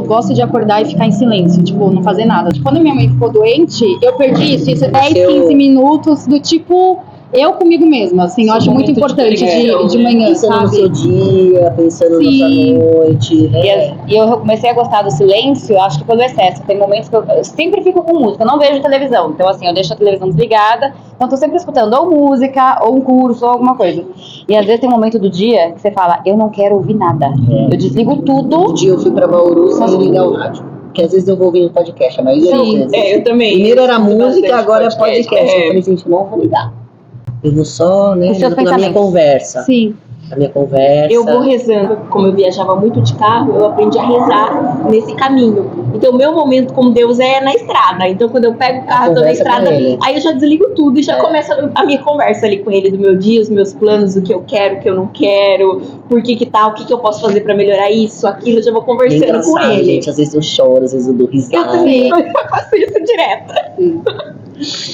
gosto de acordar e ficar em silêncio, tipo, não fazer nada. Quando minha mãe ficou doente, eu perdi isso é 10, 15 minutos do tipo, eu comigo mesma, assim, eu acho muito importante de manhã, Pensando no sabe? seu dia, pensando na sua noite, né? E eu comecei a gostar do silêncio, acho que pelo excesso. Tem momentos que eu sempre fico com música, eu não vejo televisão. Então, assim, eu deixo a televisão desligada, então tô sempre escutando ou música, ou um curso, ou alguma coisa. E às vezes tem um momento do dia que você fala, eu não quero ouvir nada. Eu desligo tudo. Um dia eu fui pra Bauru sem ligar o rádio. Porque às vezes eu vou ouvir um podcast, a maioria das vezes. Eu também. Primeiro era música, agora é podcast. podcast. Eu falei, gente, não vou ligar. Eu vou só, né, Os seus na minha pensamentos. conversa. Sim. A minha conversa. Eu vou rezando, como eu viajava muito de carro, eu aprendi a rezar nesse caminho. Então, o meu momento com Deus é na estrada. Então, quando eu pego o carro, tô na conversa estrada, com ele. aí eu já desligo tudo e já começa a minha conversa ali com ele, do meu dia, os meus planos, o que eu quero, o que eu não quero, por que tal, o que eu posso fazer pra melhorar isso, aquilo, eu já vou É conversando com engraçado, ele. gente. Às vezes eu choro, às vezes eu dou Eu risada. também, eu faço isso direto.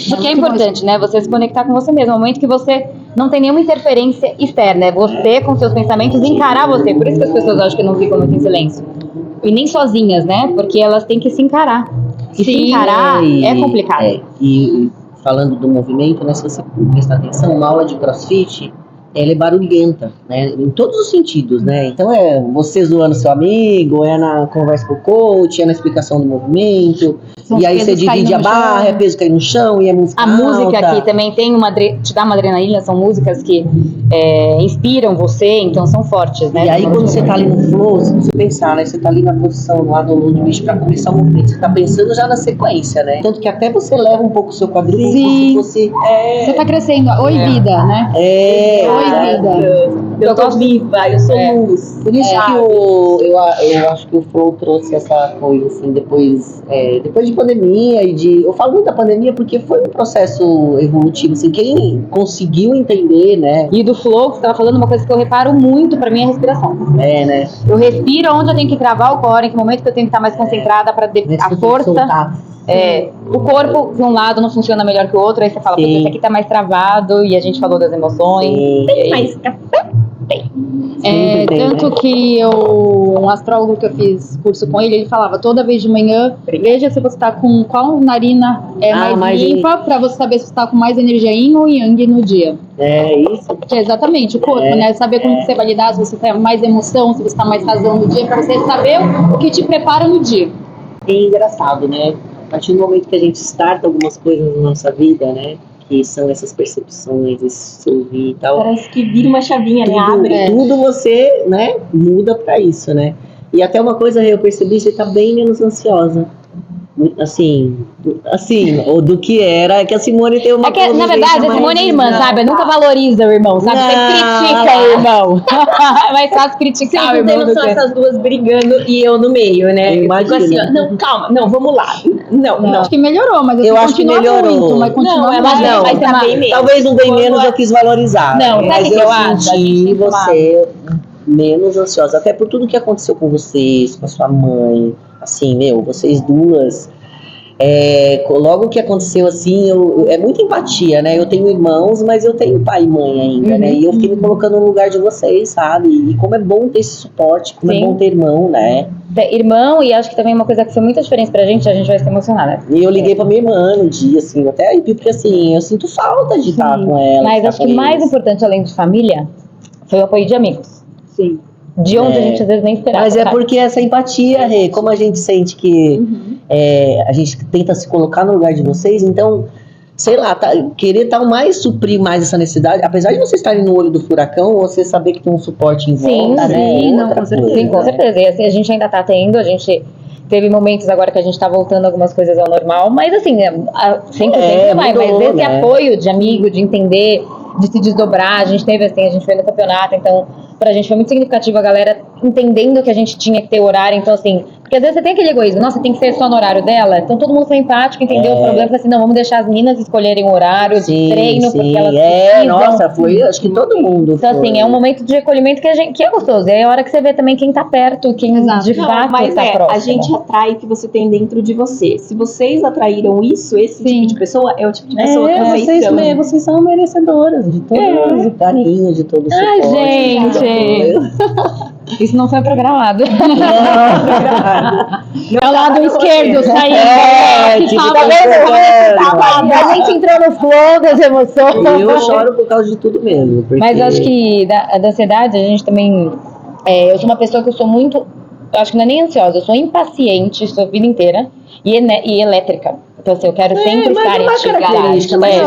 Porque é importante, né? Você se conectar com você mesmo. No momento que você não tem nenhuma interferência externa. É você com seus pensamentos encarar você. Por isso que as pessoas acham que não ficam muito em silêncio. E nem sozinhas, né? Porque elas têm que se encarar. E se encarar é complicado. E falando do movimento, né, se você prestar atenção, uma aula de crossfit, ela é barulhenta, né, em todos os sentidos, né, então é você zoando seu amigo, é na conversa com o coach, é na explicação do movimento, São e aí pesos você divide caindo a no barra, chão. é peso cair no chão, e é música A música alta. aqui também tem te dá uma adrenalina, são músicas que inspiram você, então são fortes, né? E aí quando você tá ali no flow, se você pensar, né, você tá ali na posição lá do bicho pra começar o movimento, você tá pensando já na sequência, né, tanto que até você leva um pouco o seu quadril, como se fosse... Você tá crescendo. Oi, vida, né? Oi, vida. Eu tô viva, eu sou luz. Por isso que eu acho que o Flow trouxe essa coisa, assim, depois de pandemia eu falo muito da pandemia porque foi um processo evolutivo, assim, quem conseguiu entender, né? E do flow, que você tava falando, uma coisa que eu reparo muito pra mim é a respiração. Né? Eu respiro onde eu tenho que travar o core, em que momento que eu tenho que estar mais concentrada pra a força. O corpo, de um lado, não funciona melhor que o outro, aí você fala, porque esse aqui tá mais travado, e a gente falou das emoções. Tem mais café? Tanto que um astrólogo que eu fiz curso com ele falava, toda vez de manhã, veja se você tá com qual narina mais limpa, pra você saber se você tá com mais energia yin ou yang no dia. É isso. Que é exatamente o corpo, né? Saber como que você vai lidar, se você tem mais emoção, se você tá mais razão no dia, pra você saber o que te prepara no dia. É engraçado, né? A partir do momento que a gente starta algumas coisas na nossa vida, né? Que são essas percepções, esse se ouvir e tal. Parece que vira uma chavinha, né? Abre. Tudo você, né, muda pra isso, né? E até uma coisa eu percebi, você tá bem menos ansiosa. Assim, ou do que era, que a Simone tem uma É que, na verdade, a Simone é irmã, sabe? Nunca valoriza o irmão, sabe? Você critica o irmão. É mais fácil criticar o Vocês não tem irmão do noção, que... essas duas brigando e eu no meio, né? Eu fico assim, ó, não, calma, não, vamos lá. Não. Acho que melhorou, mas Eu acho que continua melhorou. muito, mas continua Não, ela muito. vai ter bem menos. Talvez não bem menos, eu quis valorizar. Não, mas sabe o que eu acho? A senti gente tem que tomar. você menos ansiosa, até por tudo que aconteceu com vocês, com a sua mãe. Assim, vocês duas... logo que aconteceu assim, é muita empatia, né? Eu tenho irmãos, mas eu tenho pai e mãe ainda, né? E eu fiquei me colocando no lugar de vocês, sabe? E como é bom ter esse suporte, como é bom ter irmão, né? irmão, e acho que também uma coisa que foi muita diferença pra gente, a gente vai se emocionar, né? E eu liguei pra minha irmã no dia, assim, até arrepio, porque assim, eu sinto falta de estar com ela. Mas ficar acho com que mais eles. importante, além de família, foi o apoio de amigos. Sim. De onde a gente às vezes nem esperava. Mas é sabe? porque essa empatia, Rê, como a gente sente que a gente tenta se colocar no lugar de vocês, então, sei lá, querer suprir mais essa necessidade, apesar de vocês estarem no olho do furacão, você saber que tem um suporte em volta, né? Sim, não, Outra com certeza. coisa, Sim, com né? certeza. E assim, a gente ainda tá tendo, a gente teve momentos agora que a gente tá voltando algumas coisas ao normal, mas assim, 100% não vai, mudou, mas esse né? apoio de amigo, de entender, de se desdobrar, a gente teve assim, a gente foi no campeonato, então pra gente foi muito significativo a galera entendendo que a gente tinha que ter horário, então assim, porque às vezes você tem aquele egoísmo, nossa, tem que ser só no horário dela, então todo mundo foi empático, entendeu o problema, assim, não, vamos deixar as meninas escolherem o horário de treino, porque elas precisam. Nossa, foi, acho que todo mundo Então, foi. assim, é um momento de acolhimento que é gostoso. E é a hora que você vê também quem tá perto, quem de fato mas tá próximo. a gente atrai o que você tem dentro de você. Se vocês atraíram isso, esse tipo de pessoa é o tipo de pessoa que vocês são. Vocês são merecedoras de todo o carinho, de todo o suporte. Ai, de todo gente. apoio. Isso não foi programado. Não. É o lado esquerdo, saindo. Tá vendo? A gente entrou no flow das emoções. E eu choro por causa de tudo mesmo. Porque... Mas acho que da ansiedade, a gente também... eu sou uma pessoa que eu sou muito... Acho que não é nem ansiosa, eu sou impaciente, sou a vida inteira. E elétrica. Então, assim, eu quero sempre estar em característica, mas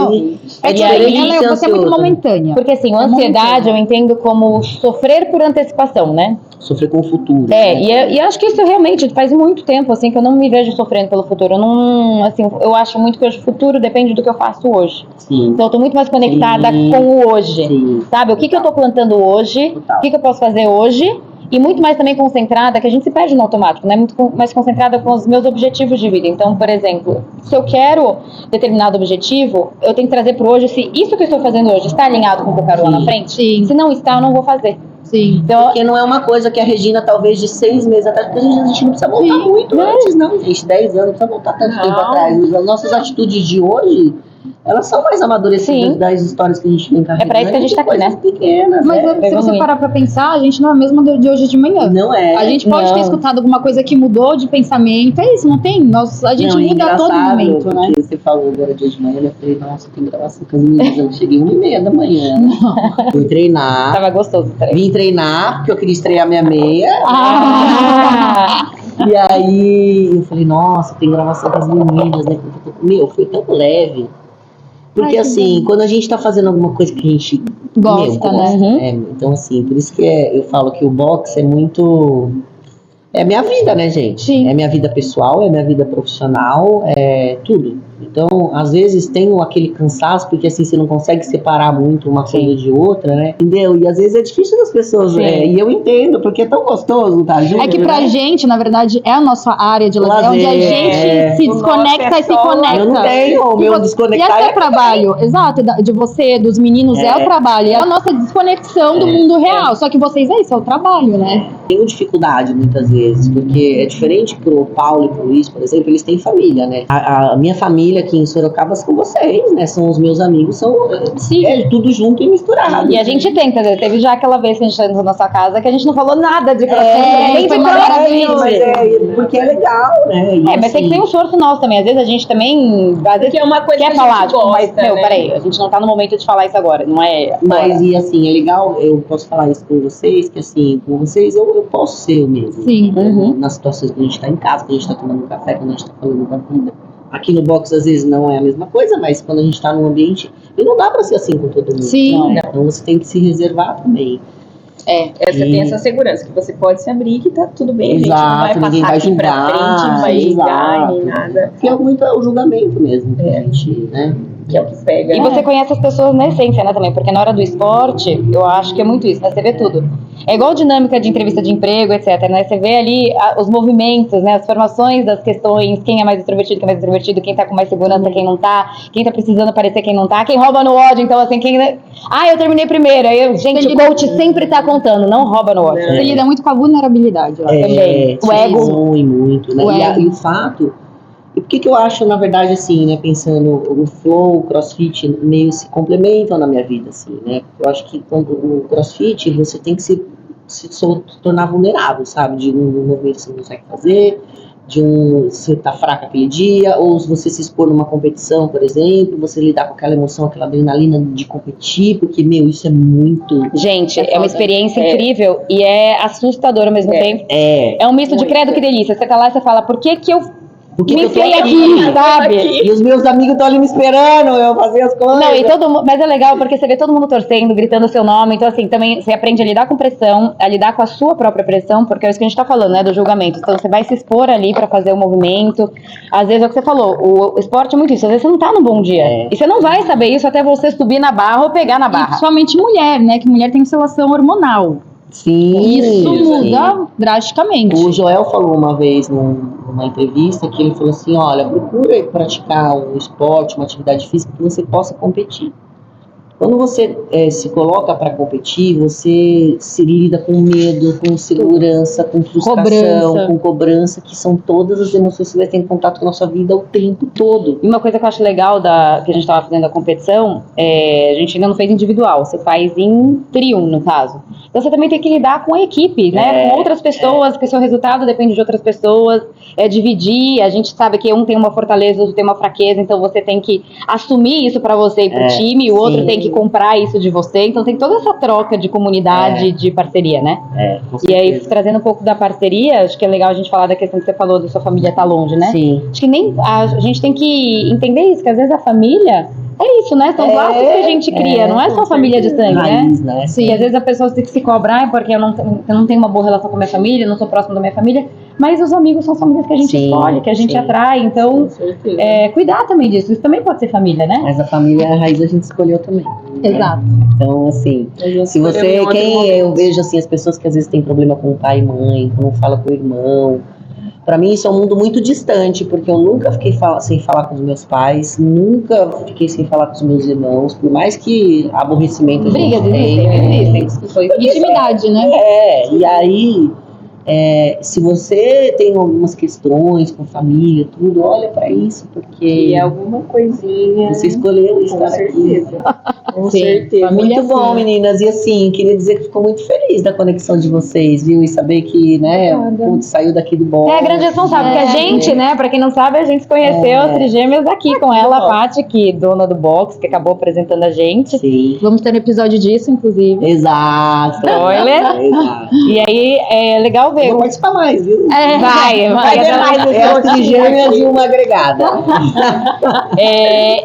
e aí, você é muito momentânea. porque assim, a ansiedade eu entendo como sofrer por antecipação, né? Sofrer com o futuro. E acho que isso realmente faz muito tempo, assim, que eu não me vejo sofrendo pelo futuro. Eu não, assim, eu acho muito que o futuro depende do que eu faço hoje. Sim. Então eu tô muito mais conectada com o hoje. Sim. Sabe? O que eu tô plantando hoje, o que eu posso fazer hoje. E muito mais também concentrada, que a gente se perde no automático, né? Muito mais concentrada com os meus objetivos de vida. Então, por exemplo, se eu quero determinado objetivo, eu tenho que trazer para hoje se isso que eu estou fazendo hoje está alinhado com o que eu quero lá na frente. Sim. Se não está, eu não vou fazer. Sim. Então, Porque não é uma coisa que a Regina, talvez de 6 meses atrás, porque a gente não precisa voltar muito antes, não, gente. 10 anos, não precisa voltar tanto tempo atrás. As nossas atitudes de hoje, elas são mais amadurecidas das histórias que a gente vem carregando. É pra isso que a gente tá aqui, né? Pequenas, Mas se você parar pra pensar, a gente não é a mesma de hoje de manhã. Não é. A gente pode ter escutado alguma coisa que mudou de pensamento, é isso, não tem? A gente muda a todo momento, né? Você falou agora de hoje de manhã, eu falei, nossa, tem gravação com as meninas. Eu cheguei 1h30 da manhã. Fui treinar. Tava gostoso. Vim treinar, porque eu queria estrear minha meia. E aí eu falei, nossa, tem gravação com as meninas, né? Meu, foi tão leve. Porque assim, quando a gente tá fazendo alguma coisa que a gente gosta, né? Então assim, por isso que eu falo que o boxe é muito... É minha vida, né, gente? Sim. É minha vida pessoal, é minha vida profissional, é tudo. Então, às vezes tem aquele cansaço, porque assim, você não consegue separar muito uma coisa de outra, né? Entendeu? E às vezes é difícil das pessoas, e eu entendo, porque é tão gostoso, tá junto, É que pra gente, na verdade, é a nossa área de lazer, onde a gente se desconecta e se conecta. Eu não tenho o meu desconectar. E esse é o trabalho, exato, de você, dos meninos, é o trabalho. É a nossa desconexão do mundo real. Só que vocês, é o trabalho, né? Tenho dificuldade muitas vezes, porque é diferente pro Paulo e pro Luiz, por exemplo, eles têm família, né? A minha família aqui em Sorocaba são vocês, né? São os meus amigos, são tudo junto e misturado. E a gente tenta, teve já aquela vez que a gente entrou na sua casa que a gente não falou nada de crossfit, nem de crossfit. Porque é legal, né? E mas tem que ter um esforço nosso também. Às vezes a gente também, às vezes é uma coisa quer que a falar, gente gosta, mas, né? peraí, a gente não tá no momento de falar isso agora, não é? Mas, e assim, é legal, eu posso falar isso com vocês, que assim, com vocês eu posso ser eu mesmo. Sim. Nas situações que a gente tá em casa, que a gente tá tomando café, quando a gente tá falando da vida. Aqui no box, às vezes, não é a mesma coisa, mas quando a gente tá num ambiente... E não dá pra ser assim com todo mundo. Sim. Não. Então você tem que se reservar também. Tem essa segurança, que você pode se abrir que tá tudo bem, Exato, a gente não vai ninguém passar vai aqui julgar, pra frente, não vai julgar, exato. nem nada. Porque é muito o julgamento mesmo, que a gente, né? Que é o que pega. E você conhece as pessoas na essência, né, também, porque na hora do esporte, eu acho que é muito isso, né, você vê tudo. É igual dinâmica de entrevista de emprego, etc, né, você vê ali os movimentos, né, as formações das questões, quem é mais extrovertido, quem tá com mais segurança, quem não tá, quem tá precisando aparecer, quem não tá, quem rouba no ódio, então assim, quem... eu terminei primeiro, aí gente, o coach sempre tá contando, não rouba no ódio. Você lida muito com a vulnerabilidade, eu acho. Também. O ego. Muito, né? E o fato... E por que eu acho, na verdade, assim, né, pensando, o flow, o crossfit meio se complementam na minha vida, assim, né? Eu acho que quando o crossfit, você tem que se se tornar vulnerável, sabe? De um momento você não consegue fazer, você tá fraca aquele dia, ou se você se expor numa competição, por exemplo, você lidar com aquela emoção, aquela adrenalina de competir, porque, isso é muito... Gente, é uma experiência incrível e é assustador ao mesmo tempo. É um misto de credo, que delícia. Você tá lá e você fala, por que que eu me enfiei aqui, sabe? E os meus amigos estão ali me esperando, eu fazer as coisas. Não, e todo mundo, mas é legal porque você vê todo mundo torcendo, gritando o seu nome. Então, assim, também você aprende a lidar com pressão, a lidar com a sua própria pressão, porque é isso que a gente tá falando, né, do julgamento. Então, você vai se expor ali pra fazer o movimento. Às vezes é o que você falou, o esporte é muito isso. Às vezes você não tá num bom dia. E você não vai saber isso até você subir na barra ou pegar na E barra. principalmente mulher, né? Que mulher tem oscilação hormonal. Sim, Isso sim. muda drasticamente. O Joel falou uma vez numa entrevista que ele falou assim, olha, procura praticar um esporte, uma atividade física que você possa competir. Quando você se coloca para competir, você se lida com medo, com insegurança, com frustração, com cobrança, que são todas as emoções que você vai ter em contato com a nossa vida o tempo todo. E uma coisa que eu acho legal que a gente tava fazendo a competição, a gente ainda não fez individual, você faz em trio, no caso. Então você também tem que lidar com a equipe, né? Com outras pessoas, que o seu resultado depende de outras pessoas, dividir, a gente sabe que um tem uma fortaleza, outro tem uma fraqueza, então você tem que assumir isso pra você e pro time, e o outro tem que comprar isso de você, então tem toda essa troca de comunidade, de parceria, né? Com E aí, certeza. trazendo um pouco da parceria, acho que é legal a gente falar da questão que você falou da sua família tá longe, né? Sim. Acho que nem a gente tem que entender isso, que às vezes a família é isso, né? São os laços que a gente cria, não é só família de sangue, Raiz, né? né? Sim. E às vezes a pessoa tem que se cobrar porque eu não tenho uma boa relação com a minha família, eu não sou próximo da minha família, mas os amigos são famílias que a gente escolhe, que a gente atrai, então cuidar também disso, isso também pode ser família, né? Mas a família é a raiz, a gente escolheu também. Exato. Então, assim, se você, eu vejo assim, as pessoas que às vezes têm problema com o pai e mãe, que não fala com o irmão, pra mim isso é um mundo muito distante, porque eu nunca fiquei sem falar com os meus pais, nunca fiquei sem falar com os meus irmãos, por mais que aborrecimento a gente Brigas tem. existem. Intimidade, né? E aí, se você tem algumas questões com família, tudo, olha pra isso, porque E alguma coisinha. você escolheu estar aqui. Com Sim, certeza. família Muito bom, meninas. E assim, queria dizer que ficou muito feliz da conexão de vocês, viu? E saber que, né, putz, saiu daqui do bom. É a grande responsável, porque a gente, né, pra quem não sabe, a gente se conheceu as Trigêmeas aqui com ela, a Paty, que dona do box, que acabou apresentando a gente. Sim. Vamos ter um episódio disso, inclusive. Exato. Spoiler. Exato. E aí é legal ver. Vou participar mais, viu? Vai ter mais É a trigêmeas e uma agregada.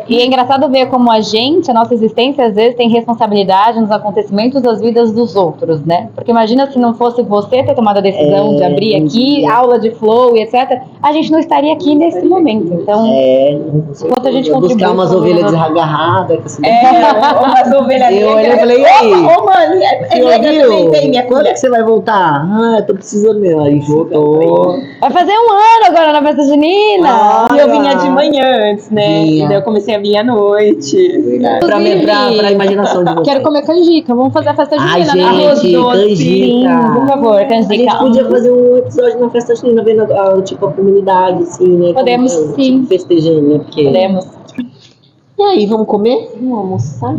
E é engraçado ver como a nossa existência, às vezes, tem responsabilidade nos acontecimentos das vidas dos outros, né? Porque imagina se não fosse você ter tomado a decisão de abrir aqui, aula de flow e etc., a gente não estaria aqui nesse momento. Então, enquanto a gente contribui... Buscar umas com ovelhas o- desgarradas. Que Umas ovelhas eu olhei e negras. falei, e aí? Ô, mano, é negra também, tem minha Quando filha. que você vai voltar? Ah, eu tô precisando mesmo. Aí voltou. Vai fazer um ano agora na festa junina! E eu vinha de manhã antes, né? Vinha. E daí eu comecei a vir à noite. Verdade. Pra imaginação de vocês. Quero comer canjica. Vamos fazer a festa Ai, junina, né? gente, Sim, canjica. por favor, A gente canjica. podia fazer um episódio na festa junina, vendo a comunidade, assim, né? Podemos, Como, sim. Festejando, né? Porque... Podemos. E aí, vamos comer? Vamos almoçar?